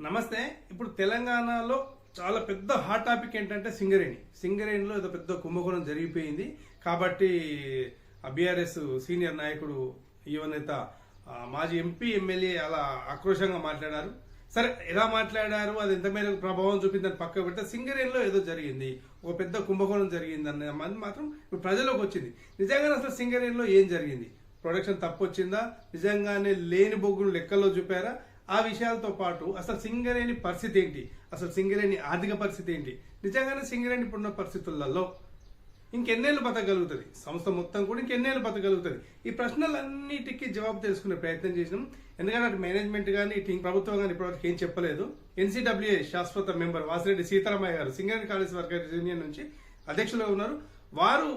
నమస్తే. ఇప్పుడు తెలంగాణలో చాలా పెద్ద హాట్ టాపిక్ ఏంటంటే సింగరేణిలో ఏదో పెద్ద కుంభకోణం జరిగిపోయింది. కాబట్టి బీఆర్ఎస్ సీనియర్ నాయకుడు యువనేత మాజీ ఎంపీ ఎమ్మెల్యే అలా ఆక్రోషంగా మాట్లాడారు. సరే, ఎలా మాట్లాడారు, అది ఎంత మేరకు ప్రభావం చూపిందని పక్క పెడితే సింగరేణిలో ఏదో జరిగింది, ఒక పెద్ద కుంభకోణం జరిగింది అనే మంది మాత్రం ఇప్పుడు ప్రజలోకి వచ్చింది. నిజంగానే అసలు సింగరేణిలో ఏం జరిగింది? ప్రొడక్షన్ తప్పు వచ్చిందా? నిజంగానే లేని బొగ్గును లెక్కల్లో చూపారా? ఆ విషయాలతో పాటు అసలు సింగరేణి పరిస్థితి ఏంటి, అసలు సింగరేణి ఆర్థిక పరిస్థితి ఏంటి, నిజంగానే సింగరేణి ఇప్పుడున్న పరిస్థితులలో ఇంకెన్నేళ్ళు బతకగలుగుతుంది, సంస్థ మొత్తం కూడా ఇంకెన్నేళ్ళు బతకగలుగుతుంది? ఈ ప్రశ్నలన్నిటికీ జవాబు తెలుసుకునే ప్రయత్నం చేసినాం. ఎందుకంటే అటు మేనేజ్మెంట్ కానీ ఇటు ప్రభుత్వం కానీ ఇప్పటివరకు ఏం చెప్పలేదు. NCWA శాశ్వత మెంబర్ వాసిరెడ్డి సీతారామయ్య గారు సింగరేణి కాలేజ్ వర్కర్స్ యూనియన్ నుంచి అధ్యక్షులుగా ఉన్నారు. వారు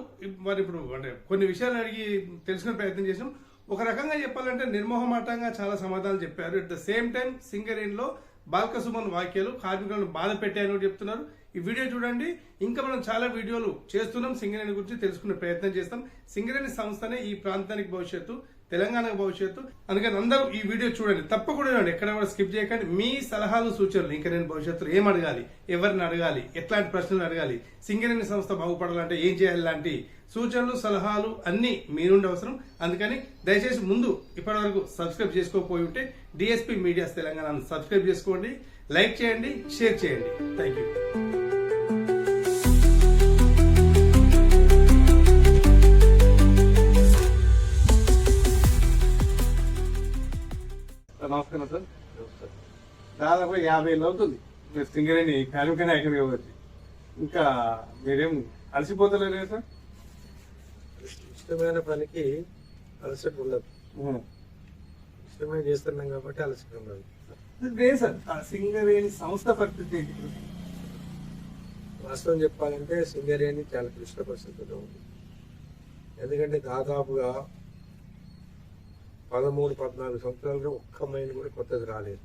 మరి ఇప్పుడు అంటే కొన్ని విషయాలు అడిగి తెలుసుకునే ప్రయత్నం చేసినాం. ఒక రకంగా చెప్పాలంటే నిర్మోహమాటంగా చాలా సమాధానాలు చెప్పారు. అట్ ద సేమ్ టైం సింగరేణిలో బాల్క సుమన్ వ్యాఖ్యలు కార్మికులను బాధ పెట్టాయని చెప్తున్నారు. ఈ వీడియో చూడండి. ఇంకా మనం చాలా వీడియోలు చేస్తున్నాం, సింగరేణి గురించి తెలుసుకునే ప్రయత్నం చేస్తాం. సింగరేణి సంస్థనే ఈ ప్రాంతానికి భవిష్యత్తు, తెలంగాణకు భవిష్యత్తు. అందుకని అందరూ ఈ వీడియో చూడండి, తప్పకుండా చూడండి, ఎక్కడ కూడా స్కిప్ చేయకండి. మీ సలహాలు సూచనలు, ఇంకా నేను భవిష్యత్తులో ఏం అడగాలి, ఎవరిని అడగాలి, ఎట్లాంటి ప్రశ్నలు అడగాలి, సింగరేణి సంస్థ బాగుపడాలంటే ఏం చేయాలి, లాంటి సూచనలు సలహాలు అన్ని మీ నుండి అవసరం. అందుకని దయచేసి ముందు ఇప్పటివరకు సబ్స్క్రైబ్ చేసుకోకపోయి ఉంటే DSP మీడియాస్ తెలంగాణను సబ్స్క్రైబ్ చేసుకోండి, లైక్ చేయండి, షేర్ చేయండి. Thank you. నమస్కారం సార్. దాదాపు 50 ఏళ్ళు అవుతుంది మీరు సింగరేణి కార్మిక నాయకుడిగా వచ్చి. ఇంకా మీరేం అలసిపోతలేరు సార్? ఇష్టమైన పనికి అలసట ఉండదు, ఇష్టమైన చేస్తున్నాం కాబట్టి అలసట ఉండదు. లేదు సార్, సింగరేణి సంస్థ పరిస్థితి వాస్తవం చెప్పాలంటే సింగరేణి చాలా క్లిష్ట పరిస్థితుల్లో ఉంది. ఎందుకంటే దాదాపుగా 13-14 సంవత్సరాలుగా ఒక్క మైన్ కూడా కొత్తది రాలేదు.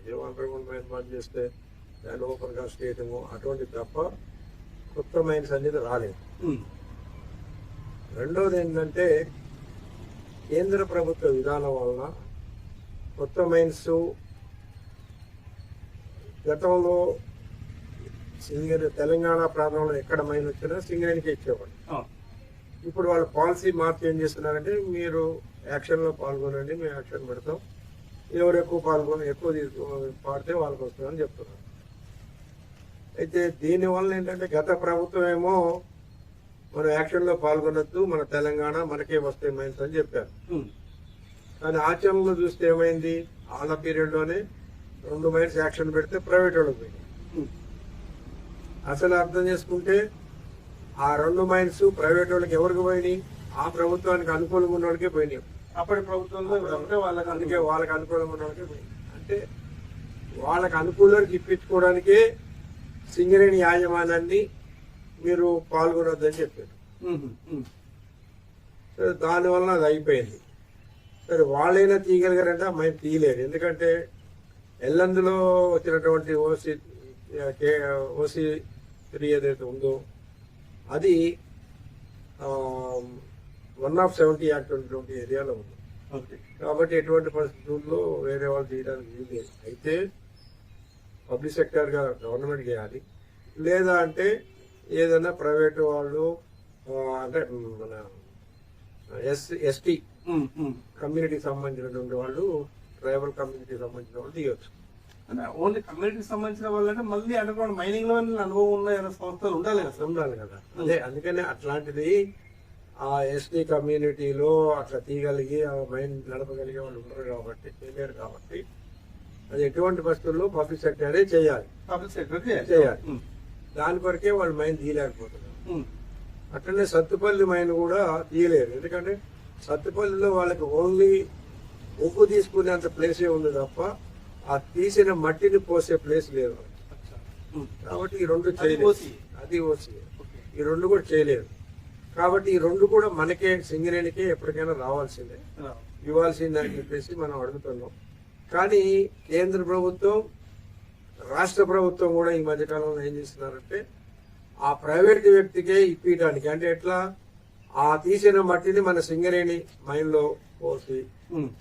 ఏదో అండర్గ్రౌండ్ మైన్ బంద్ చేస్తే దాన్ని ఓపెన్ కాస్ట్ చేయటము అటువంటి తప్ప కొత్త మైన్స్ అనేది రాలేదు. రెండోది ఏంటంటే కేంద్ర ప్రభుత్వ విధానం వలన కొత్త మైన్స్ గతంలో తెలంగాణ ప్రాంతంలో ఎక్కడ మైన్ వచ్చినా సింగరేణికి ఇచ్చేవాడు. ఇప్పుడు వాళ్ళ పాలసీ మార్చి ఏం చేస్తున్నారంటే, మీరు యాక్షన్లో పాల్గొనండి, మేము యాక్షన్ పెడతాం, ఎవరు ఎక్కువ పాడితే వాళ్ళకి వస్తుందని చెప్తున్నారు. అయితే దీనివల్ల ఏంటంటే గత ప్రభుత్వం ఏమో మనం యాక్షన్లో పాల్గొనొద్దు, మన తెలంగాణ మనకే వస్తాయి మైన్స్ అని చెప్పారు. కానీ ఆచరణలో చూస్తే ఏమైంది, వాళ్ళ పీరియడ్లోనే 2 మైన్స్ యాక్షన్ పెడితే ప్రైవేట్ వాళ్ళకి పోయింది. అసలు అర్థం చేసుకుంటే ఆ 2 మైన్స్ ప్రైవేట్ వాళ్ళకి ఎవరికి పోయినాయి? ఆ ప్రభుత్వానికి అనుకూలంగా ఉన్న వాళ్ళకే పోయినాయి. అప్పటి ప్రభుత్వంలో అందుకే వాళ్ళకి అనుకూలంగా ఉన్న వాళ్ళకే పోయినాయి. అంటే వాళ్ళకి అనుకూలానికి ఇప్పించుకోవడానికే సింగరేణి యాజమాన్యాన్ని మీరు పాల్గొనొద్దని చెప్పారు. సరే, దానివల్ల అది అయిపోయింది. సరే, వాళ్ళైనా తీయగలిగారంటే ఆ మైన్ తీయలేదు. ఎందుకంటే ఎల్లందులో వచ్చినటువంటి ఓసీ 3 ఏదైతే ఉందో అది 170 యాక్ట్ ఉన్నటువంటి ఏరియాలో ఉంది. కాబట్టి ఎటువంటి పరిస్థితుల్లో వేరే వాళ్ళు చేయడానికి వీల్లేదు. అయితే పబ్లిక్ సెక్టర్గా గవర్నమెంట్ చేయాలి, లేదా అంటే ఏదైనా ప్రైవేట్ వాళ్ళు అంటే మన ఎస్టీ కమ్యూనిటీకి సంబంధించినటువంటి వాళ్ళు, ట్రైబల్ కమ్యూనిటీకి సంబంధించిన వాళ్ళు తీయవచ్చు. ఓన్లీ కమ్యూనిటీకి సంబంధించిన వాళ్ళంటే మళ్ళీ అండర్గ్రౌండ్ మైనింగ్ లో అనుభవం ఉన్న సంస్థలు ఉండాలి కదా. అదే అందుకనే అట్లాంటిది ఆ ఎస్టీ కమ్యూనిటీలో అట్లా తీయగలిగి ఆ మైండ్ నడపగలిగే వాళ్ళు ఉండరు కాబట్టి, చేయలేరు కాబట్టి అది ఎటువంటి పరిస్థితుల్లో పబ్లిక్ సెక్టరే చేయాలి. దాని కొరకే వాళ్ళు మైండ్ తీయలేకపోతున్నారు. అట్లనే సత్తుపల్లి మైన్ కూడా తీయలేరు. ఎందుకంటే సత్తుపల్లిలో వాళ్ళకి ఓన్లీ ఉప్పు తీసుకునేంత ప్లేసే ఉంది తప్ప ఆ తీసిన మట్టిని పోసే ప్లేస్ లేదు. కాబట్టి ఈ 2 చేయలేదు. అది ఓసి ఈ 2 కూడా చేయలేదు. కాబట్టి ఈ 2 కూడా మనకే సింగరేణికే ఎప్పటికైనా రావాల్సిందే, ఇవ్వాల్సిందే అని చెప్పేసి మనం అడుగుతున్నాం. కానీ కేంద్ర ప్రభుత్వం, రాష్ట్ర ప్రభుత్వం కూడా ఈ మధ్యకాలంలో ఏం చేస్తున్నారంటే ఆ ప్రైవేట్ వ్యక్తికే ఇప్పించడానికి, అంటే ఎట్లా ఆ తీసిన మట్టిని మన సింగరేణి మైన్ లో పోసి,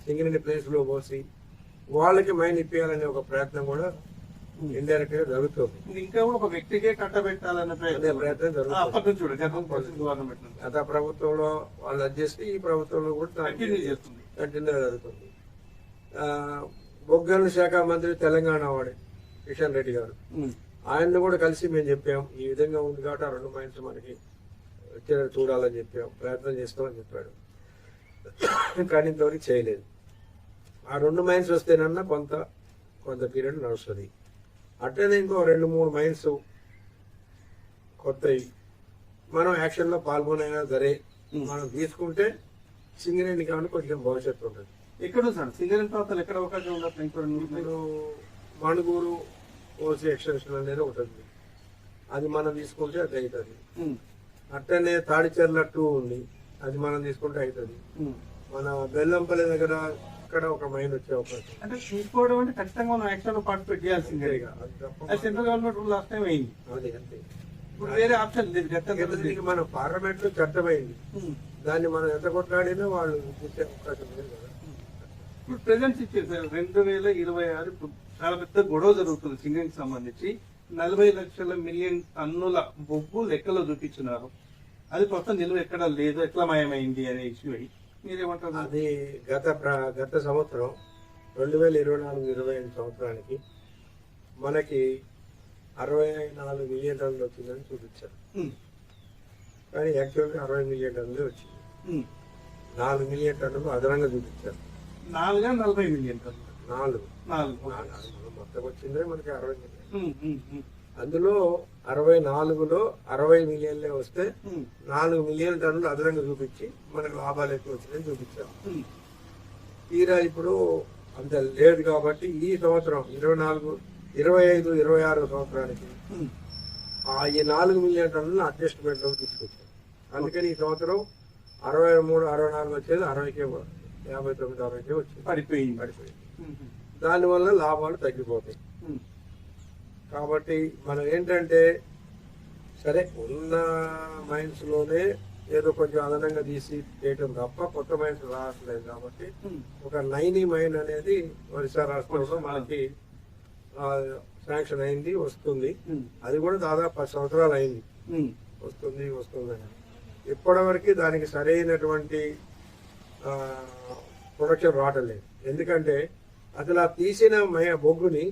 సింగరేణి ప్లేస్ లో పోసి వాళ్ళకి మైన్ ఇప్పించాలనే ఒక ప్రయత్నం కూడా ఇండైరెక్ట్ గా జరుగుతుంది. ఇది ఇంకా కూడా ఒక వ్యక్తికే కట్టబెట్టాలనే అదే ప్రయత్నం జరుగుతుంది. అప్పటి నుంచి కూడా గవర్నమెంట్ నుంచి గత ప్రభుత్వంలో వాళ్ళు అది చేస్తే ఈ ప్రభుత్వంలో కూడా కంటిన్యూ చేస్తుంది. కంటిన్యూ జరుగుతుంది. బొగ్గల శాఖ మంత్రి తెలంగాణ వాడే కిషన్ రెడ్డి గారు, ఆయన్ని కూడా కలిసి మేము చెప్పాం ఈ విధంగా ఉంది కాబట్టి ఆ 2 మైన్స్ మనకి వచ్చేది చూడాలని చెప్పాం, ప్రయత్నం చేస్తామని చెప్పాడు. కానీ ఇంతవరకు చేయలేదు. ఆ 2 మైన్స్ వస్తేనన్నా కొంత పీరియడ్ నడుస్తుంది. అట్లనే ఇంకో 2-3 మైన్స్ కొత్తవి మనం యాక్షన్ లో పాల్గొనైనా సరే మనం తీసుకుంటే సింగరేణి కాబట్టి కొంచెం భవిష్యత్తు ఉంటుంది. ఎక్కడ సార్ సింగరేణి ప్రాంతాలు ఎక్కడ అవకాశం ఉండదు? ఇప్పుడు మణుగూరు ఓసీ ఎక్స్టెన్షన్ అనేది ఒకటి ఉంది, అది మనం తీసుకుంటే అది అవుతుంది. అట్లనే తాడిచెర్ల 2 ఉంది, అది మనం తీసుకుంటే అవుతుంది. మన బెల్లంపల్లి దగ్గర అక్కడ ఒక మైన్ వచ్చే అవకాశం. అంటే తీసుకోవడం అంటే ఖచ్చితంగా మనం యాక్షన్ లో పార్టిసిపేట్ చేయాల్సిందే. Central government rule last time అయింది, అది అంతే. ఇప్పుడు వేరే ఆప్షన్ లేదు. దీనికి మన పార్లమెంట్ లో చట్టమైంది, దాన్ని మనం ఎంత కొట్లాడినా వాళ్ళు ఇచ్చే అవకాశం లేదు కదా. ఇప్పుడు ప్రెసెంట్ సిచ్యువేషన్ 2026 ఇప్పుడు చాలా పెద్ద గొడవ జరుగుతుంది సింగరేణికి సంబంధించి. 40 లక్షల మిలియన్ టన్నుల బొగ్గు లెక్కలో చూపించున్నారు. అది ప్రస్తుతం నిలువ ఎక్కడ లేదు, ఎట్లా మాయమైంది అనే ఇష్యూ అయ్యి మీరేమంటారు? అది గత సంవత్సరం 2024-25 సంవత్సరానికి మనకి 64 మిలియన్ టన్నులు వచ్చిందని చూపించారు. కానీ యాక్చువల్గా 60 మిలియన్ టన్నులు వచ్చింది. 4 మిలియన్ టన్నులు అదనంగా చూపించారు. 40 మిలియన్ టన్నులు 4 మొత్తం వచ్చిందే మనకి 60 మిలియన్. అందులో 64లో 60 మిలియన్లే వస్తే 4 మిలియన్ టన్నులు అదనంగా చూపించి మనకు లాభాలు ఎక్కువ వచ్చినాయని చూపించారు. తీరా ఇప్పుడు అంత లేదు కాబట్టి ఈ సంవత్సరం 24, 25, 26 సంవత్సరానికి ఈ 4 మిలియన్ టన్నులు అడ్జస్ట్మెంట్ లో తీసుకొచ్చారు. అందుకని ఈ సంవత్సరం 63, 64 వచ్చేది 60కే 59, 60కే వచ్చింది, పడిపోయింది. దానివల్ల లాభాలు తగ్గిపోతాయి. కాబట్టి మనం ఏంటంటే సరే ఉన్న మైన్స్ లోనే ఏదో కొంచెం అదనంగా తీసి చేయటం తప్ప కొత్త మైన్స్ రావట్లేదు. కాబట్టి ఒక నైని మైన్ అనేది ఒరిస్సా రాష్ట్రంలో మనకి శాంక్షన్ అయింది, వస్తుంది. అది కూడా దాదాపు 10 సంవత్సరాలు అయింది, వస్తుంది అని. ఇప్పటివరకు దానికి సరైనటువంటి ప్రొడక్షన్ రావట్లేదు. ఎందుకంటే అసలు ఆ తీసిన బొగ్గుని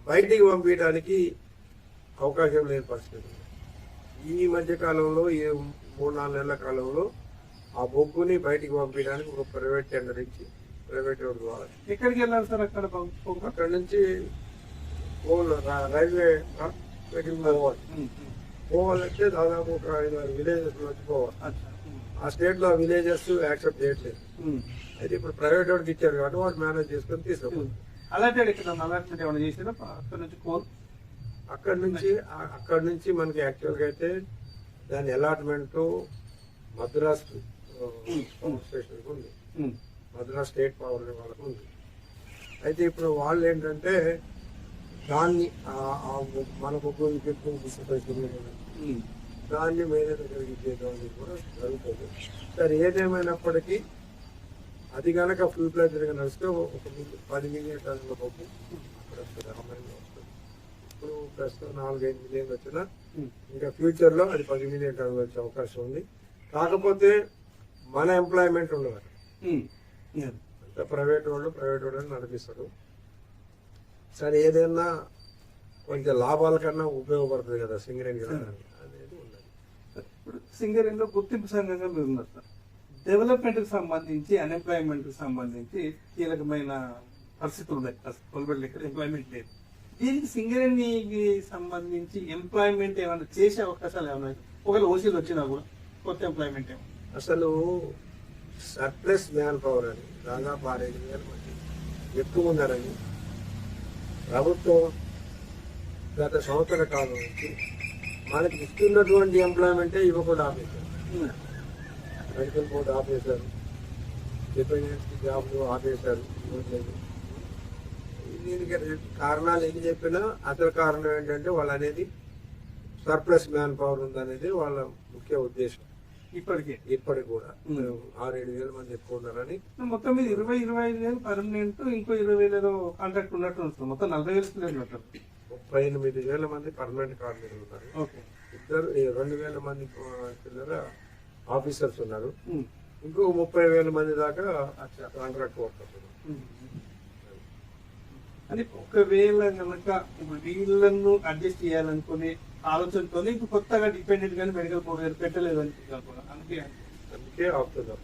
బయటికి పంపించడానికి అవకాశం లేని పరిస్థితి. ఈ మధ్య కాలంలో ఈ 3-4 నెలల కాలంలో ఆ బొగ్గుని బయటికి పంపించడానికి ఒక ప్రైవేట్ టెండర్ ఇచ్చి ప్రైవేట్ రోడ్ ద్వారా ఎక్కడికి వెళ్ళాలి సార్? అక్కడ నుంచి రైల్వే పోవాలంటే దాదాపు ఒక 5-6 విలేజెస్ వచ్చి పోవాలి. ఆ స్టేట్ లో విలేజెస్ యాక్సెప్ట్ చేయట్లేదు. అయితే ఇప్పుడు ప్రైవేట్ వాడికి ఇచ్చారు కాబట్టి వాడు మేనేజ్ చేసుకొని తీసుకోవాలి. అక్కడ నుంచి మనకి యాక్చువల్ గా అయితే దాని అలాట్మెంట్ మద్రాస్ స్టేషన్ ఉంది, మద్రాస్ స్టేట్ పవర్ వాళ్ళకు ఉంది. అయితే ఇప్పుడు వాళ్ళు ఏంటంటే దాన్ని మన బొగ్గుని పెట్టుకుని దాన్ని వేరే దగ్గరికి ఇచ్చేయడం కూడా జరుగుతుంది. సరే ఏదేమైనప్పటికీ అది కనుక ఫుల్ ప్లేజ్ నడిస్తే ఒక 10 మిలియన్ టన్నుల బొగ్గు అక్కడ వస్తుంది, అమ్మాయిలో వస్తుంది. ఇప్పుడు ప్రస్తుతం 4-5 మిలియన్లు వచ్చినా ఇంకా ఫ్యూచర్ లో అది 10 మిలియన్ టన్నులు వచ్చే అవకాశం ఉంది. కాకపోతే మన ఎంప్లాయ్మెంట్ ఉండదు, అంతా ప్రైవేట్ వాళ్ళు నడిపిస్తారు. సరే ఏదైనా కొంచెం లాభాల కన్నా ఉపయోగపడుతుంది కదా సింగరేణి అనేది ఉన్నది. ఇప్పుడు సింగరేణిలో గుర్తింపు సంఘంగా మీరు ఉన్నారు సార్. డెవలప్మెంట్ కి సంబంధించి, అన్ఎంప్లాయ్మెంట్ కి సంబంధించి కీలకమైన పరిస్థితులు ఉన్నాయి. ఎంప్లాయ్మెంట్ లేదు. దీనికి సింగరేణికి సంబంధించి ఎంప్లాయ్మెంట్ ఏమైనా చేసే అవకాశాలు ఏమైనా? ఒకవేళ ఓసీలు వచ్చినా కూడా కొత్త ఎంప్లాయ్మెంట్ ఏమైనా? అసలు సర్ప్లస్ మ్యాన్ పవర్ అని దాదాపు 6-7 మంది ఎక్కువ ఉన్నారని ప్రభుత్వం గత సంవత్సర కాలం నుంచి మనకి ఇస్తున్నటువంటి ఎంప్లాయ్మెంటే ఇవ్వకుండా ఆపేశారు. మెడికల్ బోర్డు ఆపేశారు, డిపెండెన్సీ జాబ్లు ఆపేశారు. దీనికి కారణాలు ఏం చెప్పినా అసలు కారణం ఏంటంటే వాళ్ళు అనేది సర్ప్లస్ మ్యాన్ పవర్ ఉందనేది వాళ్ళ ముఖ్య ఉద్దేశం. ఇప్పటికి కూడా 6-7 వేల మంది ఎక్కువ ఉన్నారని. మొత్తం మీద 20-25 వేలు పర్మనెంట్, ఇంకో 20 వేలు కాంట్రాక్ట్ ఉన్నట్టు ఉంటుంది. మొత్తం 40 వేలు ఉన్నట్టు 38 వేల మంది పర్మనెంట్ కార్మికులు ఉన్నారు. ఓకే. 2,000 మంది చిల్లర ఆఫీసర్స్ ఉన్నారు. ఇంకో 30,000 మంది దాకా కాంట్రాక్ట్ వర్కర్స్ ఉన్నారు. అని ఒకవేళ కనుక ఇప్పుడు వీళ్ళను అడ్జస్ట్ చేయాలనుకునే ఆలోచనతో ఇప్పుడు కొత్తగా డిపెండెంట్ గానీ మెడికల్ బోర్డు పెట్టలేదు అనుకుంటున్నారు. అందుకే ఆపుతున్నారు.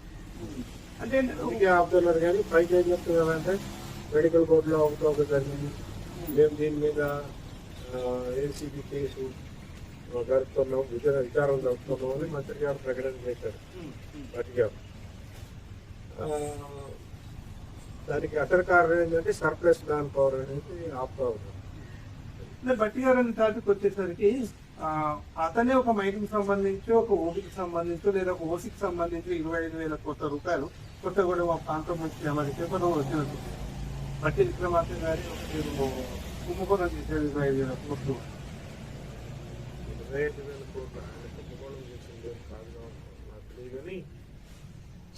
అంటే అందుకే ఆపుతున్నారు. కానీ పైకి ఏం చెప్తున్నారంటే మెడికల్ బోర్డులో అవకతవక జరిగింది, మేము దీని మీద ఏసీబీ కేసు జరుపుతున్నాం, విచారం జరుపుతున్నాం అని మంత్రి గారు ప్రకటన చేశారు. భట్టి గారు దానికి అసలు కారణం ఏంటంటే సర్ప్లస్ మ్యాన్ పవర్ అనేది ఆపుతా ఉన్నారు. భట్టి గారు అనే టాపిక్ వచ్చేసరికి అతనే ఒక మైకి సంబంధించి, ఒక ఓటీకి సంబంధించి, లేదా ఒక ఓసీకి సంబంధించి 25,000 కోట్ల రూపాయలు కొత్తగూడెం మా ప్రాంతం నుంచి మనకి పేపర్లో వచ్చినట్టు భట్టి విక్రమార్క గారి కుంభకోణం చేశారు. 25,000 కోట్లు 25,000 కోట్ల కుంభకోణం చేసింది నాకు తెలియదు. కానీ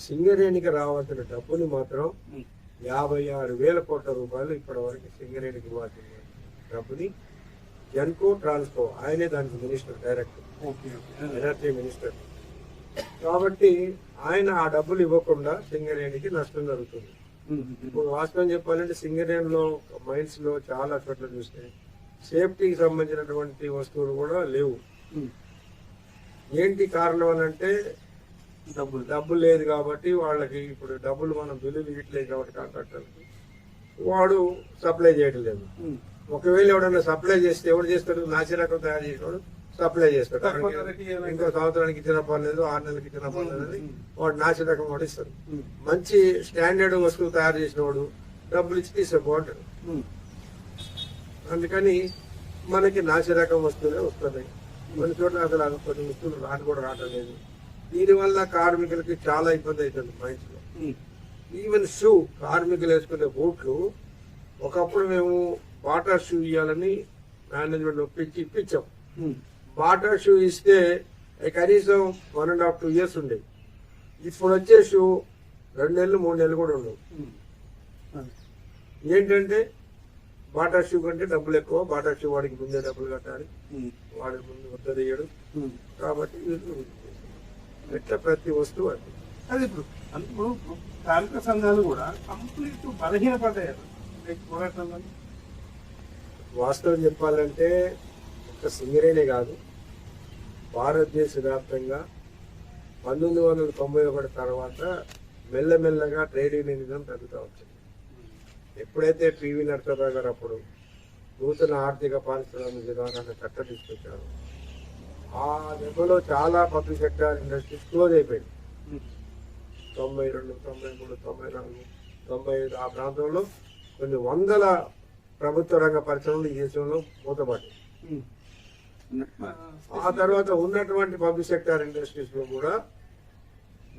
సింగరేణికి రావాల్సిన డబ్బుని మాత్రం 56,000 కోట్ల రూపాయలు ఇప్పటి వరకు సింగరేణికి ఇవ్వాల్సిన డబ్బుని జెన్కో ట్రాన్స్కో ఆయనే దానికి మినిస్టర్, డైరెక్టర్, ఎనర్జీ మినిస్టర్. కాబట్టి ఆయన ఆ డబ్బులు ఇవ్వకుండా సింగరేణికి నష్టం జరుగుతుంది. ఇప్పుడు వాస్తవం చెప్పాలంటే సింగరేణిలో మైన్స్ లో చాలా చోట్ల చూస్తే సేఫ్టీకి సంబంధించినటువంటి వస్తువులు కూడా లేవు. ఏంటి కారణం అని అంటే డబ్బులు లేదు కాబట్టి వాళ్ళకి. ఇప్పుడు డబ్బులు మనం బిల్లులు ఇవ్వట్లేదు కాబట్టి కాంట్రాక్టర్కి వాడు సప్లై చేయడం లేదు. ఒకవేళ ఎవడన్నా సప్లై చేస్తే ఎవడు చేస్తాడు? నాసి రకం తయారు చేసినవాడు సప్లై చేస్తాడు. ఇంకో సంవత్సరానికి ఇచ్చిన పర్లేదు, 6 నెలలకి ఇచ్చిన పర్లేదు అని వాడు నాసి రకం వాడు ఇస్తాడు. మంచి స్టాండర్డ్ వస్తువు తయారు చేసిన వాడు డబ్బులు ఇచ్చి తీసుకోబాగుంటాడు. అందుకని మనకి నాసి రకం వస్తువులే వస్తున్నాయి. కొన్ని చోట్ల అసలు కొన్ని వస్తువులు కూడా రావడం లేదు. దీనివల్ల కార్మికులకి చాలా ఇబ్బంది అవుతుంది మైన్స్ లో. ఈవెన్ షూ, కార్మికులు వేసుకునే బూట్లు ఒకప్పుడు మేము బాటా షూ ఇవ్వాలని మేనేజ్మెంట్ ఒప్పించి ఇప్పించాం. బాటా షూ ఇస్తే కనీసం 1.5-2 years ఉండేది. ఇప్పుడు వచ్చే షూ 2 నెలలు 3 నెలలు కూడా ఉండవు. ఏంటంటే బాటా షూ కంటే డబ్బులు ఎక్కువ, బాటా షూ వాడికి ముందే డబ్బులు కట్టాలి, వాడి ముందు వద్దయ్యాడు. కాబట్టి ఎట్లా ప్రతి వస్తువు అది ఇప్పుడు కార్మిక సంఘాలు కూడా కంప్లీట్ బలహీనపడ్డాయి. వాస్తవం చెప్పాలంటే ఒక సింగరేణే కాదు, భారతదేశ వ్యాప్తంగా 1991 తర్వాత మెల్లమెల్లగా ట్రేడ్ యూనియనిజం తగ్గుతూ వచ్చింది. ఎప్పుడైతే పివి నరసింహరావు గారు అప్పుడు నూతన ఆర్థిక పారిశ్రామిక విధానాన్ని చట్టం తీసుకొచ్చారు, ఆ దెబ్బలో చాలా పబ్లిక్ సెక్టర్ ఇండస్ట్రీస్ క్లోజ్ అయిపోయింది. 92, 93, 94, 95 ఆ ప్రాంతంలో కొన్ని వందల ప్రభుత్వ రంగ పరిశ్రమలు ఈ దేశంలో మూతపడ్డాయి. ఆ తర్వాత ఉన్నటువంటి పబ్లిక్ సెక్టర్ ఇండస్ట్రీస్ లో కూడా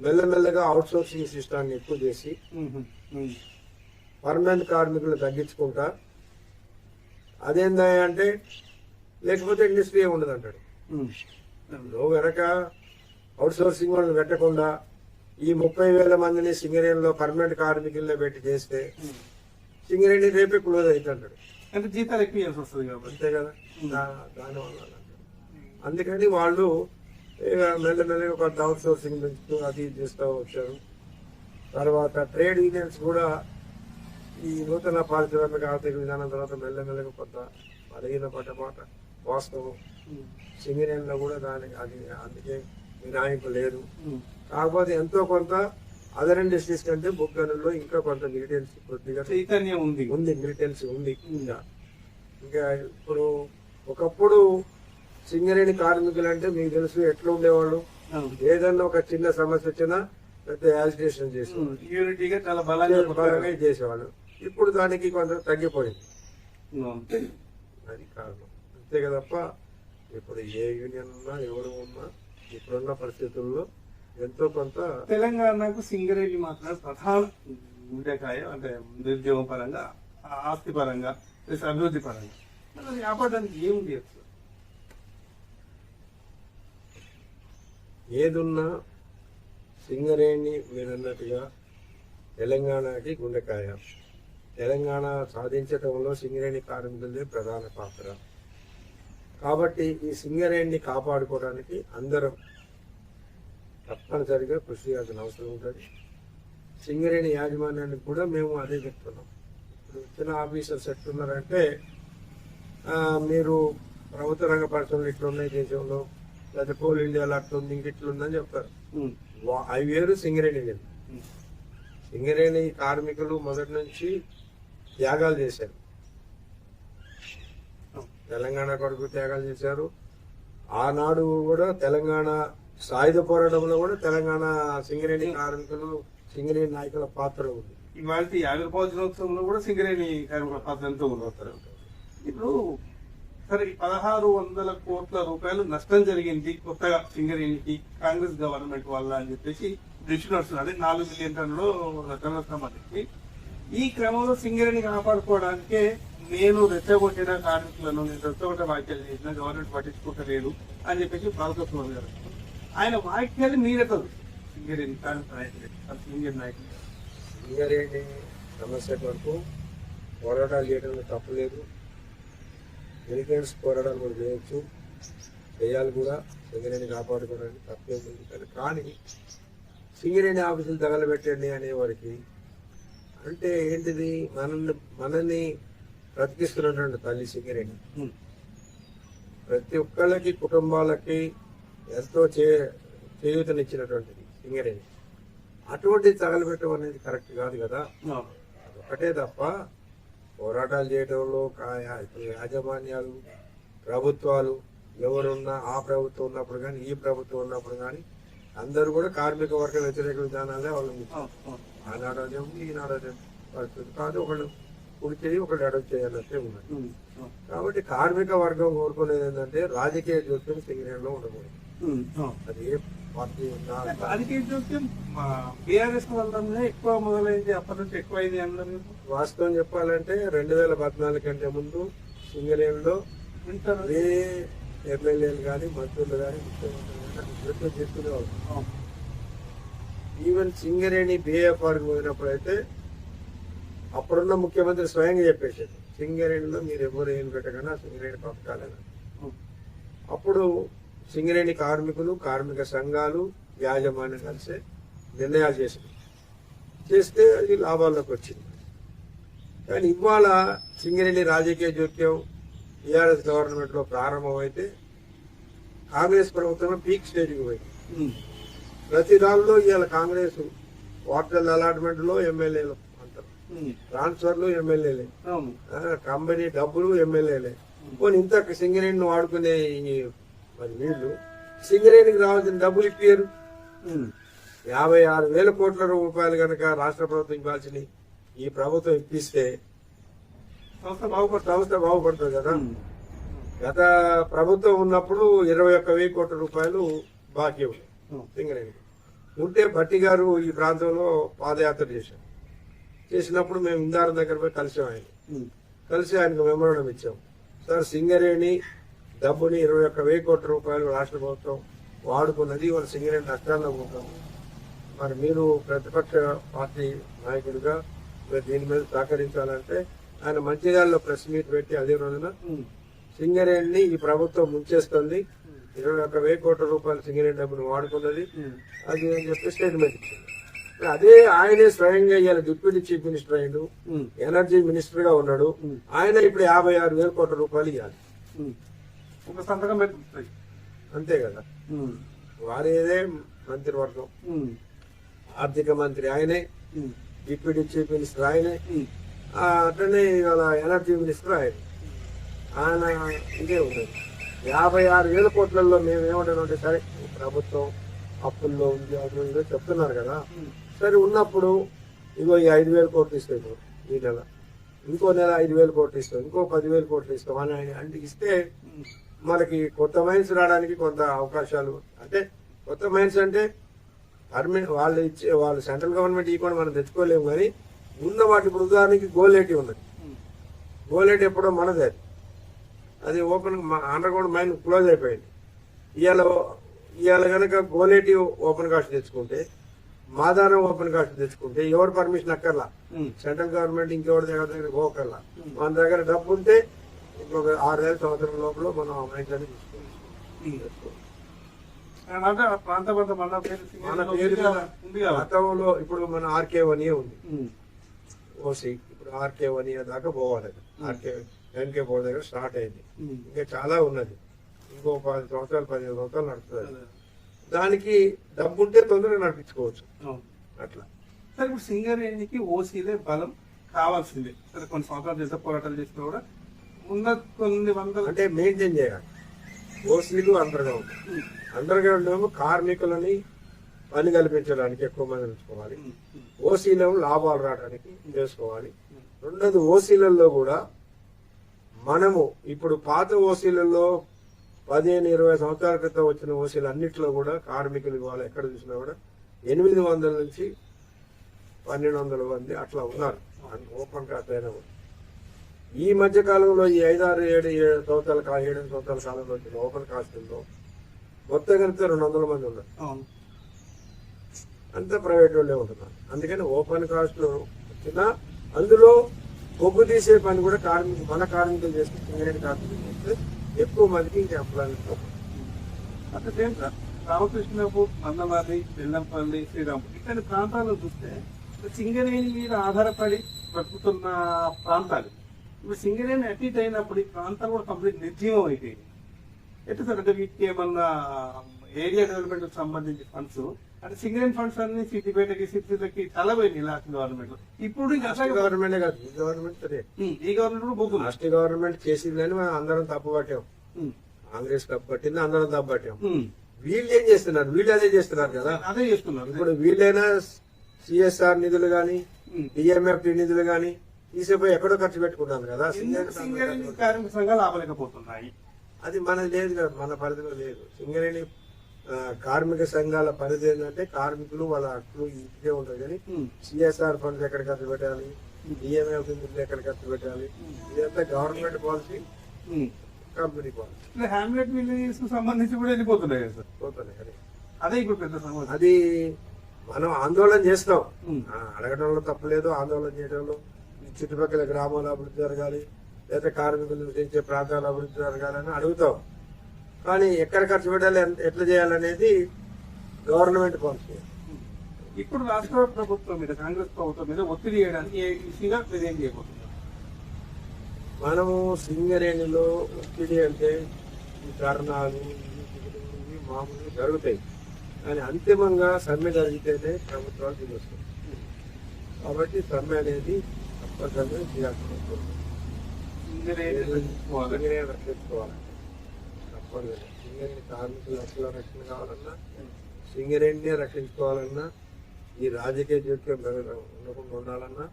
మెల్లమెల్లగా అవుట్ సోర్సింగ్ సిస్టాన్ని ఎక్కువ చేసి పర్మనెంట్ కార్మికులు తగ్గించుకుంటా, అదేందా అంటే లేకపోతే ఇండస్ట్రీ ఉండదు అంటాడు. నువ్వు వెనక అవుట్ సోర్సింగ్ వాళ్ళని పెట్టకుండా ఈ 30,000 మందిని సింగరేణిలో పర్మనెంట్ కార్మికుల్లో పెట్టి చేస్తే సింగరేణి రేపే క్లోజ్ అవుతుంటాడు. అంటే జీతాలు ఎక్కువ వస్తుంది కాబట్టి అంతే కదా. దానివల్ల అందుకని వాళ్ళు మెల్లమెల్లగా కొంత అవుట్ సోర్సింగ్ పెంచుతూ అది చేస్తూ వచ్చారు. తర్వాత ట్రేడ్ యూనియన్స్ కూడా ఈ నూతన పారిశ్రామిక ఆర్థిక విధానం తర్వాత మెల్లమెల్లగా కొంత బలహీన పడ్డమాట వాస్తవం. సింగరేణిలో కూడా దానికి అది అందుకే మినహాయింపు లేదు. కాకపోతే ఎంతో కొంత అదర్ ఇండస్ట్రీస్ కంటే బొగ్గనుల్లో ఇంకా కొంత మిలిటెన్సీ కొద్దిగా చైతన్యం ఉంది, మిలిటెన్సీ ఉంది. ఇంకా ఇప్పుడు ఒకప్పుడు సింగరేణి కార్మికులు అంటే మీకు తెలుసు ఎట్లా ఉండేవాళ్ళు, ఏదన్నా ఒక చిన్న సమస్య వచ్చినా పెద్ద యాజిటేషన్ చేసేవాళ్ళు, యూనిటీగా చాలా బలంగా చేసేవాళ్ళు. ఇప్పుడు దానికి కొంచెం తగ్గిపోయింది. అది కారణం అంతే కదప్ప. ఇప్పుడు ఏ యూనియన్ ఉన్నా ఎవరు ఉన్నా ఇప్పుడున్న పరిస్థితుల్లో ఎంతో కొంత తెలంగాణకు సింగరేణి మాత్రం ప్రధాన గుండెకాయ. అంటే నిరుద్యోగం పరంగా, ఆస్తి పరంగా, అభివృద్ధి పరంగా వ్యాపారానికి ఏముంది? ఏదున్నా సింగరేణి మీరన్నట్టుగా తెలంగాణకి గుండెకాయ. తెలంగాణ సాధించడంలో సింగరేణి కార్మికులదే ప్రధాన పాత్ర. కాబట్టి ఈ సింగరేణిని కాపాడుకోవడానికి అందరం తప్పనిసరిగా కృషి చేయాల్సిన అవసరం ఉంటుంది. సింగరేణి యాజమాన్యానికి కూడా మేము అదే చెప్తున్నాం. ఇప్పుడు వచ్చిన ఆఫీసర్స్ ఎట్లున్నారంటే మీరు ప్రభుత్వ రంగ పరిశ్రమలు ఇట్లున్నాయి దేశంలో, లేదా కోల్ ఇండియాలో అట్లుంది, ఇంక ఇట్లుందని చెప్తారు. అవి వేరు, సింగరేణి వేరు. సింగరేణి కార్మికులు మొదటి నుంచి త్యాగాలు చేశారు. తెలంగాణ కొరకు త్యాగాలు చేశారు. ఆనాడు కూడా తెలంగాణ సాయుధ పోరాటంలో కూడా తెలంగాణ సింగరేణి కార్మికులు, సింగరేణి నాయకుల పాత్ర ఉంది. ఇవాళ 50 రూపాయల దినోత్సవంలో కూడా సింగరేణి కార్మికుల పాత్ర ఎంతో ఉంది. ఇప్పుడు సరే 1600 కోట్ల రూపాయలు నష్టం జరిగింది కొత్తగా సింగరేణికి కాంగ్రెస్ గవర్నమెంట్ వల్ల అని చెప్పేసి దృష్టి నడుస్తున్నారు. 4 మిలియన్ టన్నులు నష్టం అనేది. ఈ క్రమంలో సింగరేణి కాపాడుకోవడానికే నేను రెచ్చగొట్టిన కార్మికులను, నేను రెచ్చగొట్ట వ్యాఖ్యలు చేసిన గవర్నమెంట్ పట్టించుకోవట్లేదు అని చెప్పేసి బాలకృష్ణ గారు ఆయన వ్యాఖ్యలు మీరెక్కదు సింగరేణి కార్మిక నాయకులు, సింగరేణి నాయకులు. సింగరేణి సమస్య కొరకు పోరాటాలు చేయడంలో తప్పులేదు. మిలిటెంట్స్ పోరాటాలు కూడా చేయొచ్చు, చేయాలి కూడా. సింగరేణి కాపాడుకోవడానికి తప్పేముంది. కానీ సింగరేణి ఆఫీసులు తగలబెట్టండి అనేవారికి అంటే ఏంటిది? మనల్ని బ్రతికిస్తున్నటువంటి తల్లి సింగరేణి. ప్రతి ఒక్కళ్ళకి, కుటుంబాలకి ఎంతో చేయూతనిచ్చినటువంటిది సింగరేణి. అటువంటి తగలబెట్టడం అనేది కరెక్ట్ కాదు కదా. ఒకటే తప్ప పోరాటాలు చేయడంలో యాజమాన్యాలు, ప్రభుత్వాలు ఎవరున్నా, ఆ ప్రభుత్వం ఉన్నప్పుడు కానీ ఈ ప్రభుత్వం ఉన్నప్పుడు కానీ అందరూ కూడా కార్మిక వర్గ వ్యతిరేక విధానాలే అవలంబించారు. ఆనాడేమో ఈనాడేమో పరిస్థితి కాదు. ఒకళ్ళు కుడి చేయి, ఒకళ్ళు ఎడవ చేయాలంటే ఉన్నది. కాబట్టి కార్మిక వర్గం కోరుకునేది ఏంటంటే రాజకీయ జోక్యం సింగరేణిలో ఉండకూడదు. అది ఏ పార్టీ ఉన్నా రాజకీయ జోక్యం బీఆర్ఎస్ వల్లనే ఎక్కువ మొదలైంది, అప్పటి నుంచి ఎక్కువైంది అన్నారు. వాస్తవం చెప్పాలంటే 2014 కంటే ముందు సింగరేణిలో ఏ ఎమ్మెల్యేలు కానీ, మంత్రులు కానీ, ముఖ్యమంత్రులు కానీ చెప్తునేవాళ్ళు. ఈవెన్ సింగరేణి బీఏఫ్ఆర్కి పోయినప్పుడు అయితే అప్పుడున్న ముఖ్యమంత్రి స్వయంగా చెప్పేసాడు, సింగరేణిలో మీరు ఎవరు ఏం పెట్టకన్నా సింగరేణి పంపాలని. అప్పుడు సింగరేణి కార్మికులు, కార్మిక సంఘాలు, యాజమాన్యం కలిసి నిర్ణయాలు చేస్తే అది లాభాల్లోకి వచ్చింది. కానీ ఇవాళ సింగరేణి రాజకీయ జోక్యం టీఆర్ఎస్ గవర్నమెంట్ లో ప్రారంభమైతే కాంగ్రెస్ ప్రభుత్వం పీక్ స్టేజ్కి పోయింది. ప్రతి దానిలో ఇవాళ కాంగ్రెస్ వాటర్ అలాట్మెంట్ లో ఎమ్మెల్యేలు అంటారు, ట్రాన్స్ఫర్లు ఎమ్మెల్యేలే, కంపెనీ డబ్బులు ఎమ్మెల్యేలే. పోనీ ఇంత సింగరేణిని వాడుకునే మరి వీళ్ళు సింగరేణికి రావాల్సిన డబ్బులు ఇప్పారు. 56,000 కోట్ల రూపాయలు కనుక రాష్ట్ర ప్రభుత్వం ఇవ్వాల్సిన ఈ ప్రభుత్వం ఇప్పిస్తే సంస్థ బాగుపడుతుంది కదా. గత ప్రభుత్వం ఉన్నప్పుడు 21,000 కోట్ల రూపాయలు బాకీ ఉంది సింగరేణి ఉంటే. భట్టి గారు ఈ ప్రాంతంలో పాదయాత్ర చేసినప్పుడు మేము ఇందారం దగ్గర పోయి కలిసి ఆయనకు మెమోరాండం ఇచ్చాం. సార్, సింగరేణి డబ్బుని 21,000 కోట్ల రూపాయలు రాష్ట్ర ప్రభుత్వం వాడుకున్నది, వాళ్ళ సింగరేణి నష్టాల్లో ఉంటాం. మరి మీరు ప్రతిపక్ష పార్టీ నాయకుడిగా దీని మీద సహకరించాలంటే ఆయన మంచిర్యాలలో ప్రెస్ మీట్ పెట్టి అదే రోజున సింగరేణిని ఈ ప్రభుత్వం ముంచేస్తుంది, 21,000 కోట్ల రూపాయలు సింగరేణి డబ్బును వాడుకున్నది అది అని చెప్పి స్టేట్మెంట్ ఇచ్చింది. అదే ఆయనే స్వయంగా ఇవాళ డిప్యూటీ చీఫ్ మినిస్టర్ అయ్యాడు, ఎనర్జీ మినిస్టర్ గా ఉన్నాడు. ఆయన ఇప్పుడు 56,000 కోట్ల రూపాయలు ఇవ్వాలి, ఒక సంతకం పెట్టుకుంటాయి అంతే కదా. వారేదే మంత్రివర్గం, ఆర్థిక మంత్రి ఆయనే, డిప్యూటీ చీఫ్ మినిస్టర్ ఆయనే, అట్లనే ఇవాళ ఎనర్జీ మినిస్టర్ ఆయన ఇదే ఉన్నది. 56,000 కోట్లలో మేము ఏమంటామంటే, సరే ప్రభుత్వం అప్పుల్లో ఉంది అప్పుడు ఇదో చెప్తున్నారు కదా, సరే ఉన్నప్పుడు ఇగో ఈ 5,000 కోట్లు ఇస్తాం ఈ నెల, ఇంకో నెల 5,000 కోట్లు ఇస్తాం, ఇంకో 10,000 కోట్లు ఇస్తాం అని అంటే ఇస్తే మనకి కొత్త మైన్స్ రావడానికి కొంత అవకాశాలు. అంటే కొత్త మైన్స్ అంటే వాళ్ళు సెంట్రల్ గవర్నమెంట్ ఇవ్వకుండా మనం తెచ్చుకోలేము. కానీ ఉన్న వాటి ఇప్పుడు ఉదాహరణకి గోలేటి ఉన్నది. గోలేటి ఎప్పుడో మనదే, అది open underground mine close అయిపోయింది. ఇవాళ కనుక గోలేటి ఓపెన్ కాస్ట్ తెచ్చుకుంటే మాదారం ఓపెన్ కాస్ట్ తెచ్చుకుంటే ఎవరు పర్మిషన్ అక్కర్లా, సెంట్రల్ గవర్నమెంట్ ఇంకెవరి దగ్గర పోకర్లా. మన దగ్గర డబ్బు ఉంటే ఇంకొక 6 సంవత్సరం లోపల మనం మైన్స్ అని తీసుకోవచ్చు. మన పేరు గతంలో ఇప్పుడు మన RK1A ఉంది ఓసీ, ఇప్పుడు RK1A దాకా పోవాలి. NK బోర్డు దగ్గర స్టార్ట్ అయింది, ఇంకా చాలా ఉన్నది. ఇంకో 10 సంవత్సరాలు 15 సంవత్సరాలు నడుస్తుంది. దానికి డబ్బు ఉంటే తొందరగా నడిపించుకోవచ్చు అట్లా. సార్ ఇప్పుడు సింగరేణికి ఓసీలే బలం కావాల్సిందే. సరే కొన్ని సంవత్సరాలు చేస్తే పోరాటాలు చేసినా కూడా ఉన్న కొన్ని వందల అంటే మెయింటైన్ చేయాలి. ఓసీలు అండర్ గ్రౌండ్, అండర్ గ్రౌండ్ ఏమో కార్మికులని పని కల్పించడానికి ఎక్కువ మంది ఉంచుకోవాలి, ఓసీలేమో లాభాలు రావడానికి చేసుకోవాలి. రెండోది ఓసీలలో కూడా మనము ఇప్పుడు పాత ఓసీలలో 15-20 సంవత్సరాల క్రితం వచ్చిన ఓసీలు అన్నింటిలో కూడా కార్మికులు వాళ్ళు ఎక్కడ చూసినా కూడా 800 నుంచి 1200 మంది అట్లా ఉన్నారు ఓపెన్ కాస్ట్ అయినా కూడా. ఈ మధ్య కాలంలో ఈ 5-6-7 సంవత్సరాల 7 సంవత్సరాల కాలంలో వచ్చిన ఓపెన్ కాస్ట్లో మొత్తం కలిపితే 200 మంది ఉన్నారు. అంతా ప్రైవేట్ వాళ్ళే ఉంటున్నారు. అందుకని ఓపెన్ కాస్ట్ వచ్చిన అందులో బొగ్గు తీసే పని కూడా మన కార్మికులు చేస్తే సింగరేణి కార్మికులు చేస్తే ఎక్కువ మందికి ఇంకా employment. At the same sir Ramakrishnapur, Mandamarri, Bellampalli, Srirampur ఇట్లాంటి ప్రాంతాలను చూస్తే సింగరేణి మీద ఆధారపడి బ్రతుకుతున్న ప్రాంతాలు. ఇప్పుడు సింగరేణి అటీట్ అయినప్పుడు ఈ ప్రాంతాలు కూడా కంప్లీట్ నిర్జీవం అయిపోయింది. ఎట్లా సార్ అంటే వీటికి ఏమన్నా ఏరియా డెవలప్మెంట్ సంబంధించి ఫండ్స్ అంటే సింగరేణి ఫండ్స్ అన్ని సిద్దిపేటకి సిటీలకి తలపోయింది లాస్ట్ గవర్నమెంట్. ఇప్పుడు ఇంకా గవర్నమెంట్ కాదు, ఈ గవర్నమెంట్ ఈ గవర్నమెంట్ కూడా పోతుంది. లాస్ట్ గవర్నమెంట్ చేసిందని మనం అందరం తప్పు పట్టాం. కాంగ్రెస్ తప్పు పట్టింది, అందరం తప్పు పట్టాం. వీళ్ళు ఏం చేస్తున్నారు? వీళ్ళు అదే చేస్తున్నారు కదా, అదే చేస్తున్నారు. ఇప్పుడు వీళ్ళైనా CSR నిధులు గాని DMFT నిధులు గాని తీసిపోయి ఎక్కడో ఖర్చు పెట్టుకున్నాను కదా. సింగరేణి కార్మిక సంఘాలు ఆపలేకపోతున్నాయి. అది మనది లేదు కదా, మన పరిధిలో లేదు. సింగరేణి కార్మిక సంఘాల పరిధి ఏంటంటే కార్మికులు వాళ్ళ హక్కులు ఇంటికే ఉంటుంది. కానీ CSR ఫండ్స్ ఎక్కడ ఖర్చు పెట్టాలి, DMFT నిధులు ఎక్కడ ఖర్చు పెట్టాలి, ఇదంతా government policy, company policy. Hamlet villages కు సంబంధించి కూడా వెళ్ళిపోతున్నాయి కదా సార్. పోతున్నాయి కానీ అదే ఇప్పుడు పెద్ద సమస్య. అది మనం ఆందోళన చేస్తాం, అడగడంలో తప్పలేదు. ఆందోళన చేయడంలో చుట్టుపక్కల గ్రామాల అభివృద్ధి జరగాలి, లేదా కార్మికులు నివసించే ప్రాంతాల అభివృద్ధి జరగాలని అడుగుతాం. కానీ ఎక్కడ ఖర్చు పెట్టాలి, ఎట్లా చేయాలనేది గవర్నమెంట్ పాలసీ. ఇప్పుడు రాష్ట్ర ప్రభుత్వం మీద, కాంగ్రెస్ ప్రభుత్వం మీద ఒత్తిడి చేయడానికి ఏ విషయంగా ఏం చేయబోతున్నారు? మనము సింగరేణిలో ఒత్తిడి అంటే ఈ ధర్నాలు ఇవి మామూలుగా జరుగుతాయి, కానీ అంతిమంగా సమ్మె జరిగితేనే ప్రభుత్వాలు దిగొస్తాయి. కాబట్టి సమ్మె అనేది తప్పనిసరిగా చేయాల్సి వస్తుంది. సింగరేణి రక్షించుకోవాలి తప్పనిసరిగా. సింగరేణి కార్మికుల హక్కుల రక్షణ కావాలన్నా, సింగరేణిని రక్షించుకోవాలన్నా, ఈ రాజకీయ జోక్యం ఉండకుండా ఉండాలన్నా,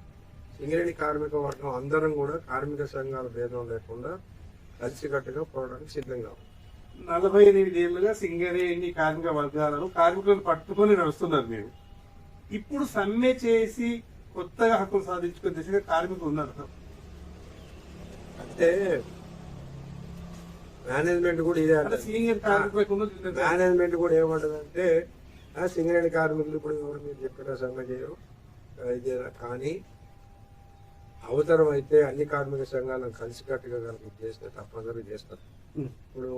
సింగరేణి కార్మిక వర్గం అందరం కూడా కార్మిక సంఘాల భేదం లేకుండా కలిసికట్టుగా పోవడానికి సిద్ధంగా ఉంది. 48 ఏళ్లుగా సింగరేణి కార్మిక వర్గాలను కార్మికులను పట్టుకొని నడుస్తున్నారు మీరు. ఇప్పుడు సమ్మె చేసి కొత్తగా హక్కులు సాధించుకునే దిశగా కార్మికులు ఉన్నారు సార్. అంటే మేనేజ్మెంట్ కూడా ఇదే అంటే సీనియర్ కార్మికులకు మేనేజ్మెంట్ కూడా ఏమంటదంటే సింగరేణి కార్మికులు ఇప్పుడు ఎవరు మీరు చెప్పిన సమ్మె చేయరు కానీ అవసరం అయితే అన్ని కార్మిక సంఘాలను కలిసికట్టుగా కనుక చేస్తే తప్పనిసరిగా చేస్తారు. ఇప్పుడు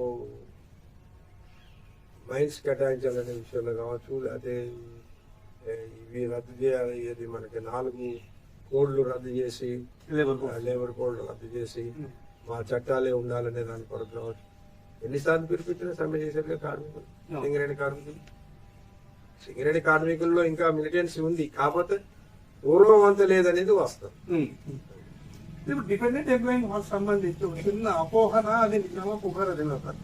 మైన్స్ కేటాయించాలనే విషయంలో కావచ్చు, అదే ఇవి రద్దు చేయాలి, ఇది మనకి 4 కోడ్లు రద్దు చేసి, లేబర్ కోడ్లు రద్దు చేసి మా చట్టాలే ఉండాలనే దాని కొరకు కావచ్చు. ఎన్నిసార్లు పిలిపించినా సమ్మె చేసేది కార్మికులు, సింగరేణి కార్మికులు. సింగరేణి కార్మికుల్లో ఇంకా మిలిటెన్సీ ఉంది, కాకపోతే పూర్వం అంత లేదనేది వాస్తవం. ఇప్పుడు డిపెండెంట్ ఎంప్లాయింగ్ వాళ్ళకి సంబంధించి చిన్న అపోహన, అది నిజంగా పుకార సార్.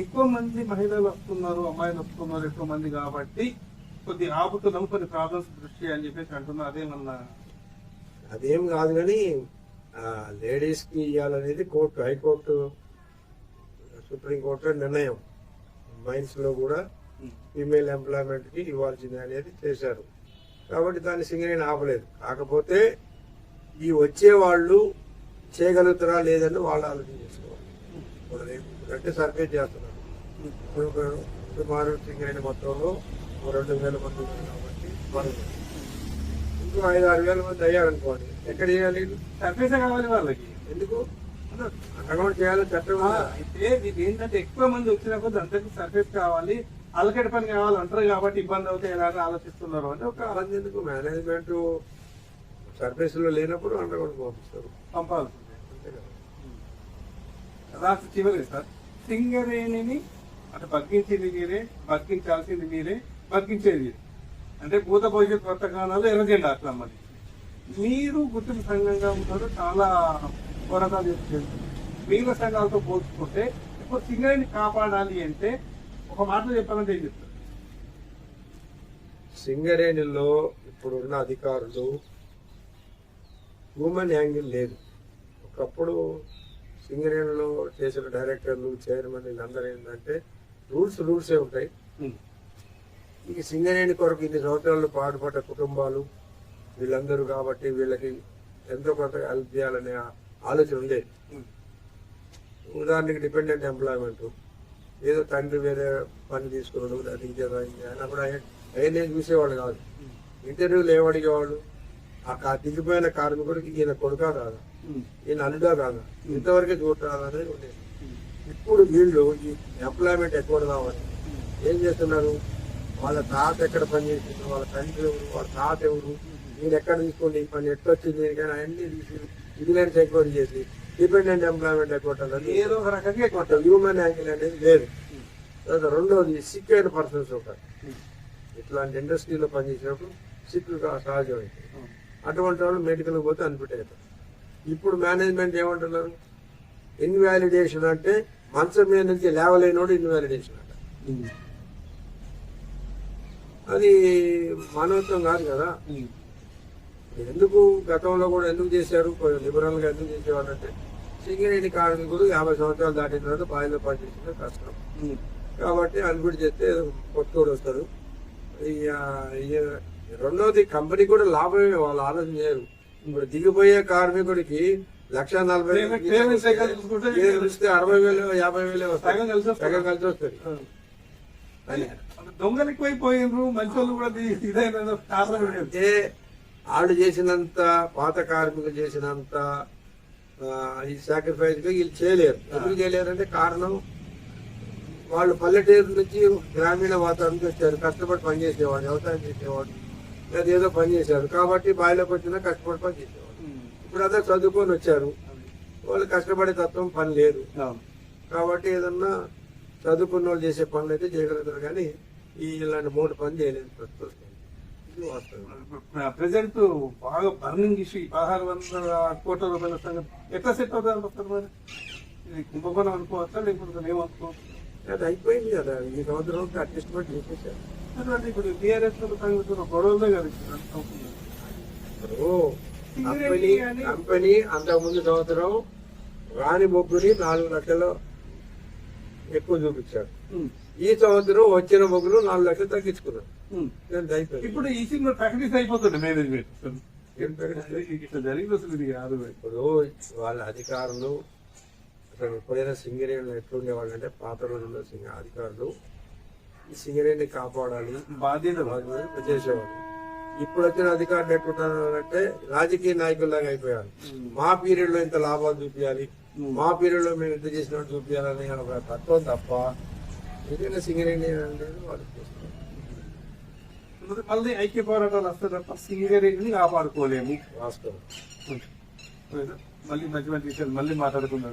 ఎక్కువ మంది మహిళలు వస్తున్నారు, అమ్మాయిలు వస్తున్నారు ఎక్కువ మంది కాబట్టి కొద్ది ఆపుతున్నాం కొన్ని ప్రాబ్లమ్స్ దృష్టి అని చెప్పేసి అంటున్నారు. అదేమన్నా? అదేం కాదు, కానీ లేడీస్ కి ఇవ్వాలనేది కోర్టు, హైకోర్టు, సుప్రీంకోర్టు నిర్ణయం. మైన్స్ లో కూడా ఫీమేల్ ఎంప్లాయ్మెంట్ కి ఇవ్వాల్సిందే అనేది చేశారు. కాబట్టి దాన్ని సింగరేణి ఆపలేదు. కాకపోతే ఈ వచ్చే వాళ్ళు చేయగలుగుతారా లేదని వాళ్ళు ఆలోచన చేసుకోవాలి. అంటే సర్వే చేస్తున్నారు. ఇప్పుడు సుమారు సింగరేణి మొత్తంలో 2,000 మంది ఉన్నారు కాబట్టి మనం ఇంకో 5,000-6,000 మంది అయ్యారనుకోండి, ఎక్కడ చేయాలి? సర్ఫేస్ కావాలి వాళ్ళకి. ఎందుకు అండర్గ్రౌండ్ చేయాలి చట్టం ఉందా? అయితే ఇది ఏంటంటే ఎక్కువ మంది వచ్చిన కొద్ది అంతకు సర్ఫేస్ కావాలి, అలకటి పని కావాలి అంటారు కాబట్టి ఇబ్బంది అవుతాయి ఎలా అని ఆలోచిస్తున్నారు అని ఒక మంది ఎందుకు మేనేజ్మెంట్ సర్వీస్ లో లేనప్పుడు అండర్గ్రౌండ్ పంపిస్తారు. పంపాల్సింది. అంతే కదా. లాస్ట్ చివరి సార్, సింగరేణిని అంటే బతికించేది మీరే, బతికించాల్సింది మీరే, బతికించేది మీరే. అంటే భూత భవిష్యత్ వర్తమానాలు ఎర్రజెండా అట్లా మరి మీరు గుర్తింపు సంఘంగా ఉన్నారు, చాలా పోరాటాలు చేస్తుంది. మిగిలిన సంఘాలతో పోల్చుకుంటే ఇప్పుడు సింగరేణిని కాపాడాలి అంటే ఒక మాటలో చెప్పాలంటే ఏం చెప్తారు? సింగరేణిలో ఇప్పుడున్న అధికారులు హ్యూమన్ యాంగిల్ లేదు. ఒకప్పుడు సింగరేణిలో చేసిన డైరెక్టర్లు, చైర్మన్ వీళ్ళందరూ ఏంటంటే రూల్సే ఉంటాయి. ఈ సింగరేణి కొరకు ఇన్ని సంవత్సరాలు పాటుపడ్డ కుటుంబాలు వీళ్ళందరూ కాబట్టి వీళ్ళకి ఎంతో కొంత హెల్ప్ చేయాలనే ఆలోచన ఉండేది. ఉదాహరణకి డిపెండెంట్ ఎంప్లాయ్మెంట్, ఏదో తండ్రి వేరే పని తీసుకున్నాడు అది అన్నప్పుడు ఆయన చూసేవాళ్ళు కాదు. ఇంటర్వ్యూలు ఏమడిగేవాళ్ళు, ఆ దిగిపోయిన కార్మికుడికి ఈయన కొడుకా కాదా, ఈయన అల్లుడా కాదా, ఇంతవరకే చూడరాదా అనేది ఉండేది. ఇప్పుడు వీళ్ళు ఈ ఎంప్లాయ్మెంట్ ఎక్కువ కావాలి ఏం చేస్తున్నారు, వాళ్ళ తాత ఎక్కడ పని చేస్తున్నారు, వాళ్ళ తండ్రి ఎవరు, వాళ్ళ తాత ఎవరు, నేను ఎక్కడ తీసుకోండి ఈ పని ఎట్లా వచ్చింది కానీ అన్ని తీసి విజిలెన్స్ ఎంక్వైరీ చేసి డిపెండెంట్ ఎంప్లాయ్మెంట్ ఎక్కువ ఏదో ఒక రకంగా ఎక్కువ హ్యూమన్ యాంగిల్ అనేది లేదు. తర్వాత రెండోది సిక్ అయిన పర్సన్స్ ఉంటారు. ఇట్లాంటి ఇండస్ట్రీలో పనిచేసినప్పుడు సిక్ సహజమైంది. అటువంటి వాళ్ళు మెడికల్ పోతే అన్ఫిట్ అవుతారు. ఇప్పుడు మేనేజ్మెంట్ ఏమంటున్నారు, ఇన్వాలిడేషన్ అంటే మంచం మీద నుంచి లేవలేనోడు ఇన్వాలిడేషన్ అంట. అది మానవత్వం కాదు కదా. ఎందుకు గతంలో కూడా ఎందుకు చేశారు, లిబరల్ గా ఎందుకు చేసేవాళ్ళు అంటే సింగరేణి కార్మికుడు 50 సంవత్సరాలు దాటిన తర్వాత బావిలో పనిచేసిన కష్టం కాబట్టి అన్ఫిట్ చేస్తే కొట్టుకోడు వస్తారు. రెండోది కంపెనీ కూడా లాభమే, వాళ్ళు ఆలోచన చేయరు. ఇప్పుడు దిగిపోయే కార్మికుడికి 1,40,000 ఇస్తే 60,000 50,000 వస్తాయి, సగం కలిసి వస్తుంది. దొంగలు ఎక్కువైపోయినారు, మంచి వాళ్ళు కూడా ఇదైన కారణం అంటే ఆడు చేసినంత, పాత కార్మికులు చేసినంత ఈ సాక్రిఫైస్ గా వీళ్ళు చేయలేరు. ఎందుకు చేయలేరు అంటే కారణం వాళ్ళు పల్లెటూరు నుంచి గ్రామీణ వాతావరణం వచ్చారు, కష్టపడి పనిచేసేవాడు, వ్యవసాయం చేసేవాడు, లేదా ఏదో పని చేశారు కాబట్టి బావిలోకి వచ్చినా కష్టపడి పని చేసేవాడు. ఇప్పుడు అదే చదువుకొని వచ్చారు, వాళ్ళు కష్టపడే తత్వం పని లేదు కాబట్టి ఏదన్నా చదువుకున్న వాళ్ళు చేసే పనులు అయితే చేయగలుగుతారు కానీ ఇలాంటి 3 పని చేయలేదు ప్రస్తుతం. ప్రెసెంట్ బాగా బర్నింగ్ ఇష్యూ 1600 కోట్ల రూపాయల సంగతి ఎట్లా సెట్ అవుతుంది అనుకుంటారు మరి? ఇది కుంభకోణం అనుకోవచ్చా లేకపోతే ఏమనుకోవచ్చు? అది అయిపోయింది కదా, ఈ సంవత్సరం అడ్జస్ట్మెంట్ చేసేసారు. ఇప్పుడు టీఆర్ఎస్ గొడవలే కదా కంపెనీ అంతకుముందు సంవత్సరం రాని బొగ్గుని 4 లక్షలు ఎక్కువ చూపించారు. ఈ సంవత్సరం వచ్చిన బొగ్గులు 4 లక్షలు తగ్గించుకున్నారు. ఇప్పుడు ఈ సినిమా ప్రాక్టీస్ అయిపోతుంది మేనేజ్మెంట్ జరిగింది అసలు ఇది కాదు. ఇప్పుడు వాళ్ళ అధికారులు అసలు ఎప్పుడైనా సింగరేణి ఎట్లుండేవాళ్ళు అంటే పాత రోజుల్లో అధికారులు ఈ సింగరేణిని కాపాడాలి బాధ్యత చేసేవాళ్ళు. ఇప్పుడు వచ్చిన అధికారులు ఎట్లుంటారంటే రాజకీయ నాయకుల్లాగా అయిపోయారు. మా పీరియడ్ లో ఇంత లాభాలు చూపించాలి, మా పీరియడ్ లో మేము ఇంత చేసినట్టు చూపించాలని ఒక తత్వం తప్ప ఏదైనా సింగరేణి అనేది వాళ్ళు చేస్తున్నారు. మళ్ళీ ఐక్య పోరాటాలు వస్తే తప్ప సింగరేణిని కాపాడుకోలేము. వాస్తవం. మళ్ళీ మంచి మంచి విషయాలు మళ్ళీ మాట్లాడుకుందాం.